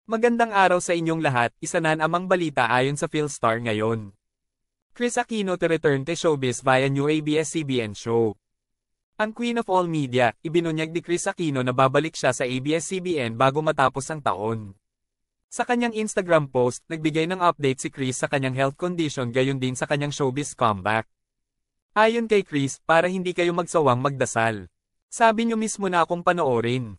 Magandang araw sa inyong lahat, isa na namang balita ayon sa Philstar ngayon. Kris Aquino to return to showbiz via new ABS-CBN show. Ang Queen of All Media, ibinunyag ni Kris Aquino na babalik siya sa ABS-CBN bago matapos ang taon. Sa kanyang Instagram post, nagbigay ng update si Kris sa kanyang health condition gayon din sa kanyang showbiz comeback. Ayon kay Kris, para hindi kayo magsawang magdasal. Sabi niyo mismo na akong panoorin.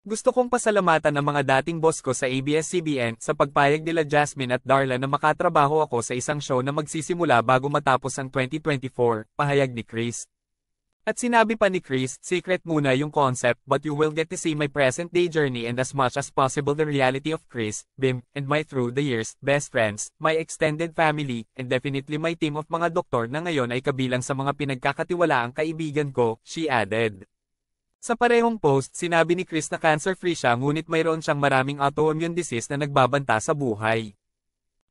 Gusto kong pasalamatan ang mga dating boss ko sa ABS-CBN sa pagpayag nila Jasmine at Darla na makatrabaho ako sa isang show na magsisimula bago matapos ang 2024, pahayag ni Kris. At sinabi pa ni Kris, secret muna yung concept but you will get to see my present day journey and as much as possible the reality of Kris, Bim, and my through the years, best friends, my extended family, and definitely my team of mga doktor na ngayon ay kabilang sa mga pinagkakatiwalaang kaibigan ko, she added. Sa parehong post, sinabi ni Kris na cancer-free siya ngunit mayroon siyang maraming autoimmune disease na nagbabanta sa buhay.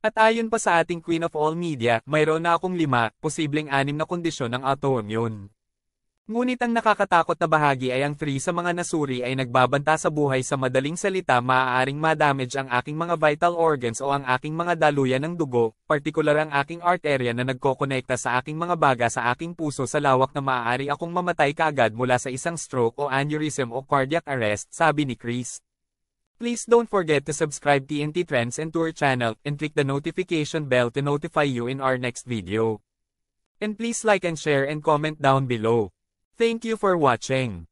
At ayon pa sa ating Queen of All Media, mayroon na akong 5, posibleng 6 na kondisyon ng autoimmune. Ngunit ang nakakatakot na bahagi ay ang 3 sa mga nasuri ay nagbabanta sa buhay sa madaling salita maaaring ma-damage ang aking mga vital organs o ang aking mga daluyan ng dugo, partikular ang aking arterya na nagkokonekta sa aking mga baga sa aking puso sa lawak na maaari akong mamatay kaagad mula sa isang stroke o aneurysm o cardiac arrest, sabi ni Kris. Please don't forget to subscribe TNT Trends and Tour channel and click the notification bell to notify you in our next video. And please like and share and comment down below. Thank you for watching.